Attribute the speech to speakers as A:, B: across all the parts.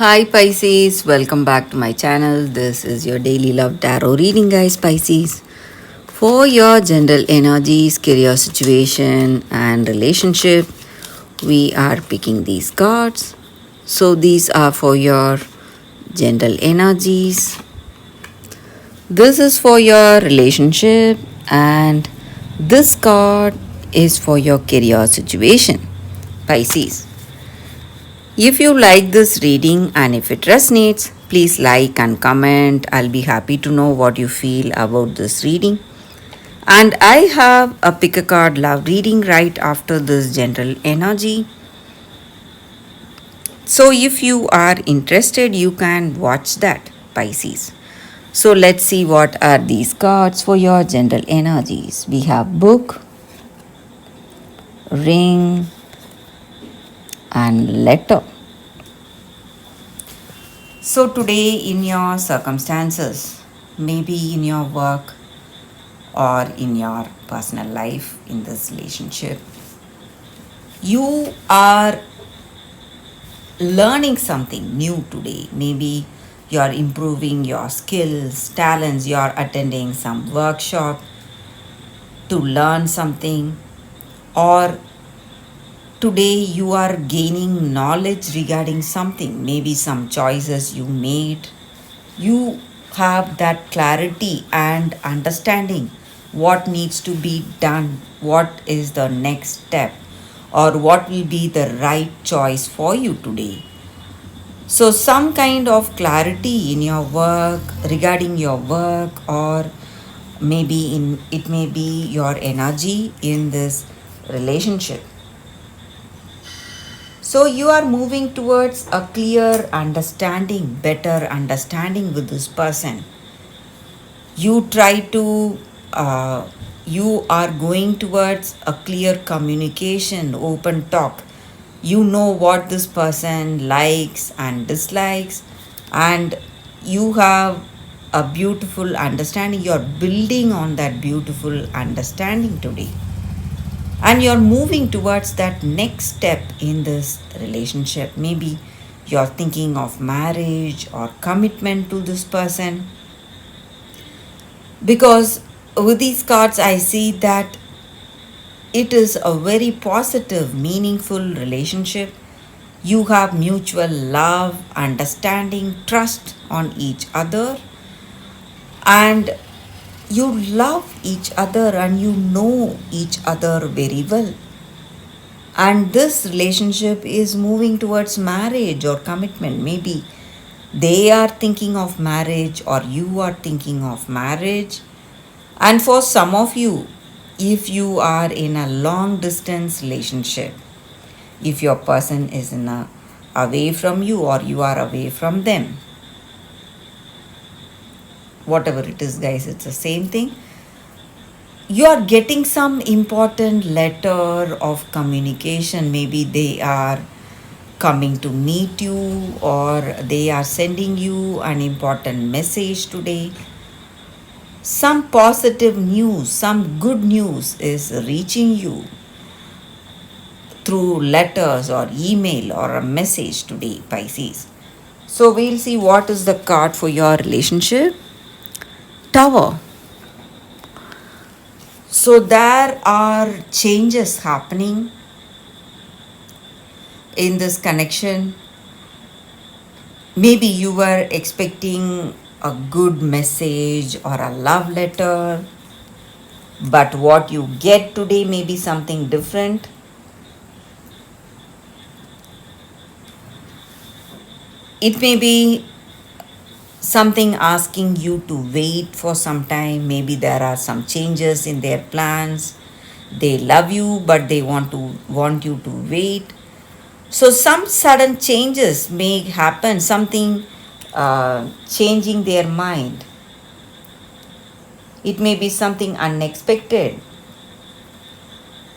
A: Hi Pisces, welcome back to my channel. This is your daily love tarot reading, guys. Pisces, for your general energies, career situation, and relationship, we are picking these cards. So, these are for your general energies. This is for your relationship, and this card is for your career situation, Pisces. If you like this reading and if it resonates, please like and comment. I'll be happy to know what you feel about this reading. And I have a pick a card love reading right after this general energy. So if you are interested, you can watch that, Pisces. So let's see what are these cards for your general energies. We have book, ring, and letter. So, today, in your circumstances, maybe in your work or in your personal life, in this relationship, you are learning something new today. Maybe you're improving your skills, talents, you're attending some workshop to learn something, or today you are gaining knowledge regarding something, maybe some choices you made. You have that clarity and understanding what needs to be done, what is the next step, or what will be the right choice for you today. So, some kind of clarity in your work, regarding your work, or maybe in it may be your energy in this relationship. So you are moving towards a clear understanding, better understanding with this person. You try to, you are going towards a clear communication, open talk. You know what this person likes and dislikes, and you have a beautiful understanding. You're building on that beautiful understanding today, and you're moving towards that next step in this relationship. Maybe you're thinking of marriage or commitment to this person, because with these cards I see that it is a very positive, meaningful relationship. You have mutual love, understanding, trust on each other, and you love each other and you know each other very well. And this relationship is moving towards marriage or commitment. Maybe they are thinking of marriage or you are thinking of marriage. And for some of you, if you are in a long distance relationship, if your person is away from you or you are away from them, whatever it is, guys, it's the same thing. You are getting some important letter of communication. Maybe they are coming to meet you or they are sending you an important message today. Some positive news, some good news is reaching you through letters or email or a message today, Pisces. So we'll see what is the card for your relationship. Tower. So there are changes happening in this connection. Maybe you were expecting a good message or a love letter, but what you get today may be something different. It may be something asking you to wait for some time. Maybe there are some changes in their plans. They love you, but they want you to wait. So some sudden changes may happen, something changing their mind. It may be something unexpected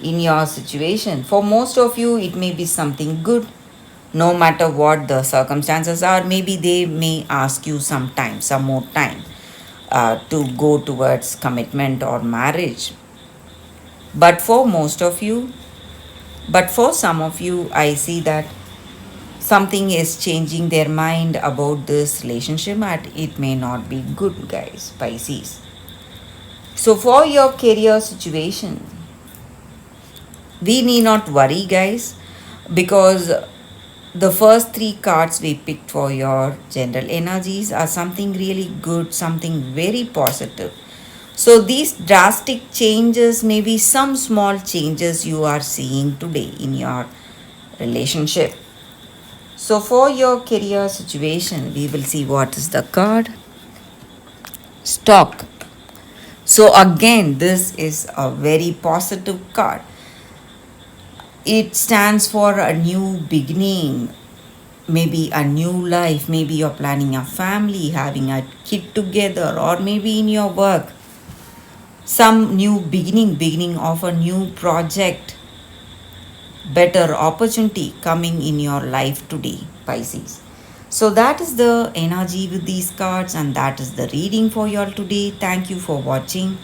A: in your situation. For most of you, it may be something good. No matter what the circumstances are, maybe they may ask you some time, some more time to go towards commitment or marriage. But for most of you, but for some of you, I see that something is changing their mind about this relationship and it may not be good, guys, Pisces. So for your career situation, we need not worry, guys, because the first three cards we picked for your general energies are something really good, something very positive. So these drastic changes may be some small changes you are seeing today in your relationship. So for your career situation, we will see what is the card. Stock. So again, this is a very positive card. It stands for a new beginning, maybe a new life, maybe you're planning a family, having a kid together, or maybe in your work, some new beginning of a new project, better opportunity coming in your life today, Pisces. So that is the energy with these cards, and that is the reading for you all today. Thank you for watching.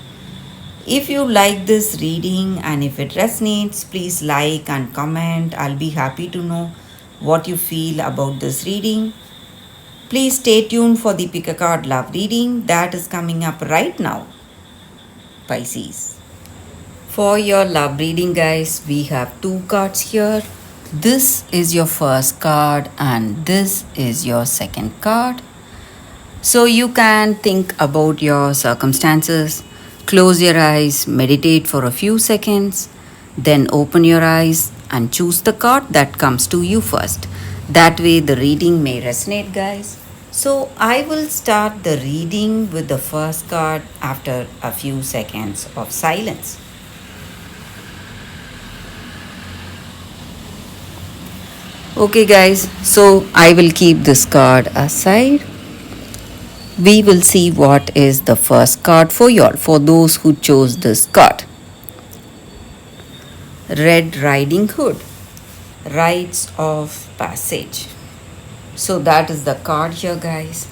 A: If you like this reading and if it resonates, please like and comment. I'll be happy to know what you feel about this reading. Please stay tuned for the Pick a Card Love reading that is coming up right now, Pisces. For your love reading, guys, we have two cards here. This is your first card and this is your second card. So you can think about your circumstances, close your eyes, meditate for a few seconds, then open your eyes and choose the card that comes to you first. That way the reading may resonate, guys. So I will start the reading with the first card after a few seconds of silence. Okay, guys, so I will keep this card aside. We will see what is the first card for y'all, for those who chose this card. Red Riding Hood, Rites of Passage. So that is the card here, guys.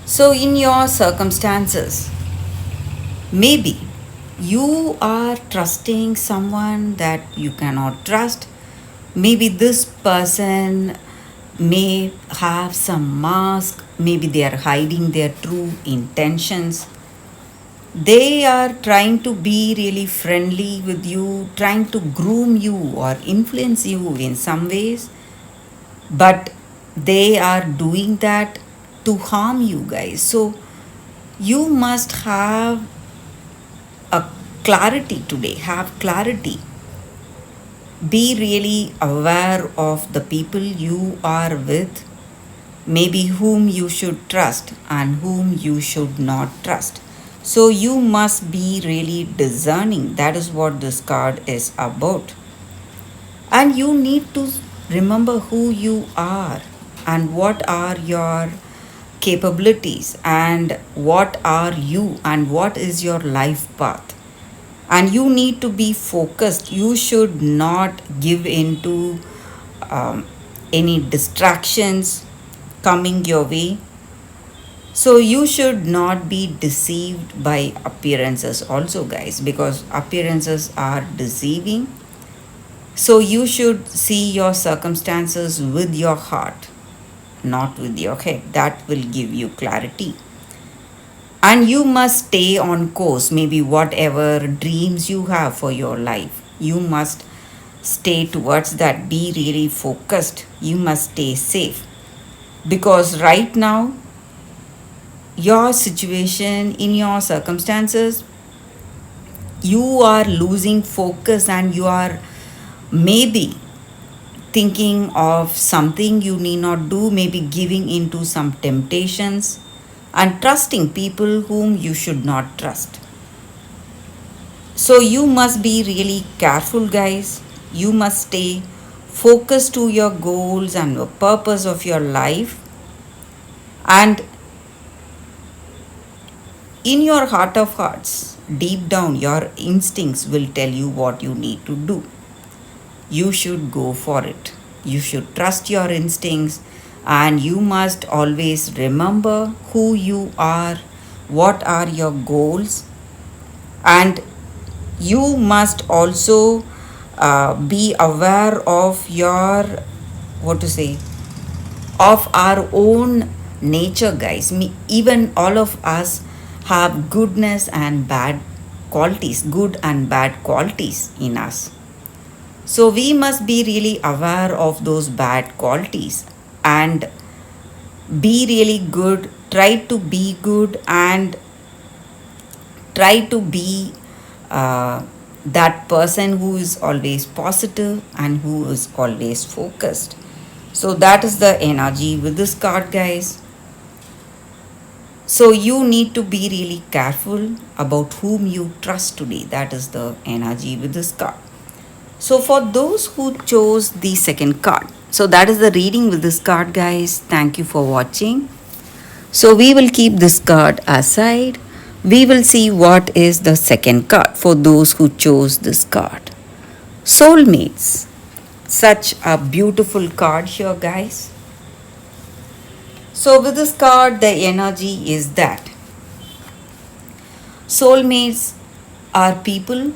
A: So in your circumstances, maybe you are trusting someone that you cannot trust. Maybe this person may have some mask, maybe they are hiding their true intentions. They are trying to be really friendly with you, trying to groom you or influence you in some ways, but they are doing that to harm you, guys. So you must have a clarity today, have clarity. Be really aware of the people you are with, maybe whom you should trust and whom you should not trust. So you must be really discerning. That is what this card is about. And you need to remember who you are and what are your capabilities and what are you and what is your life path. And you need to be focused. You should not give in to any distractions coming your way. So you should not be deceived by appearances also, guys, because appearances are deceiving. So you should see your circumstances with your heart, not with your head. That will give you clarity. And you must stay on course, maybe whatever dreams you have for your life. You must stay towards that. Be really focused. You must stay safe. Because right now, your situation, in your circumstances, you are losing focus and you are maybe thinking of something you need not do, maybe giving into some temptations and trusting people whom you should not trust. So you must be really careful, guys. You must stay focused to your goals and the purpose of your life. And in your heart of hearts, deep down, your instincts will tell you what you need to do. You should go for it. You should trust your instincts and you must always remember who you are, what are your goals, and you must also be aware of your what to say, of our own nature, guys. Even all of us have goodness and bad qualities, good and bad qualities in us. So we must be really aware of those bad qualities and be really good, try to be good, and try to be that person who is always positive and who is always focused. So that is the energy with this card, guys. So you need to be really careful about whom you trust today. That is the energy with this card. So for those who chose the second card, so that is the reading with this card, guys. Thank you for watching. So we will keep this card aside. We will see what is the second card for those who chose this card. Soulmates. Such a beautiful card here, guys. So with this card, the energy is that soulmates are people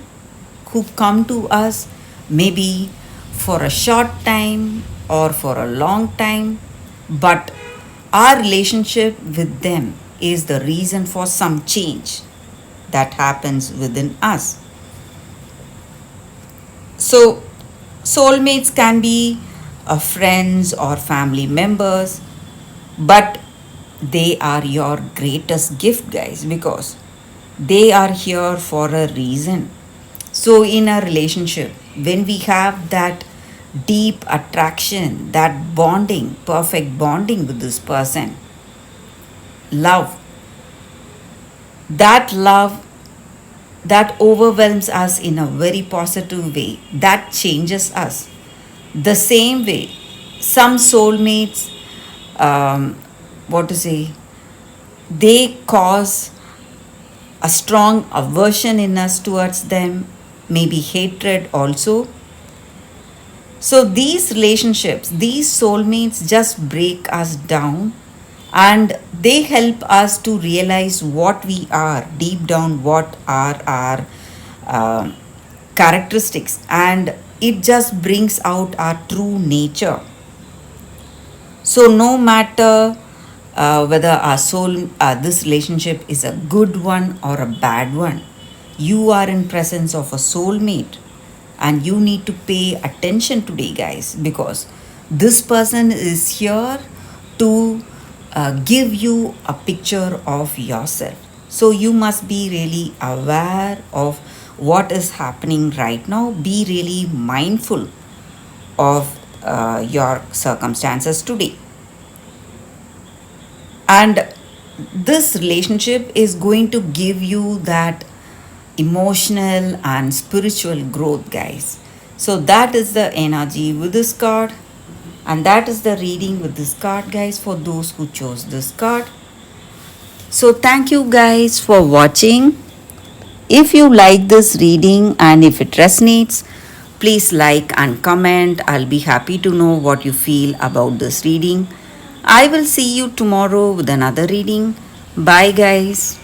A: who come to us maybe for a short time or for a long time, but our relationship with them is the reason for some change that happens within us. So, soulmates can be friends or family members, but they are your greatest gift, guys, because they are here for a reason. So, in a relationship, when we have that deep attraction, that bonding, perfect bonding with this person, love, that love that overwhelms us in a very positive way, that changes us. The same way, some soulmates, what to say, they cause a strong aversion in us towards them, maybe hatred also. So these relationships, these soulmates just break us down and they help us to realize what we are deep down, what are our uh, characteristics, and it just brings out our true nature. So no matter whether our soul, this relationship is a good one or a bad one, you are in presence of a soulmate, and you need to pay attention today, guys, because this person is here to give you a picture of yourself. So you must be really aware of what is happening right now. Be really mindful of your circumstances today. And this relationship is going to give you that emotional and spiritual growth, guys. So that is the energy with this card, and that is the reading with this card, guys, for those who chose this card. So thank you guys for watching. If you like this reading and if it resonates, please like and comment. I'll be happy to know what you feel about this reading. I will see you tomorrow with another reading. Bye, guys.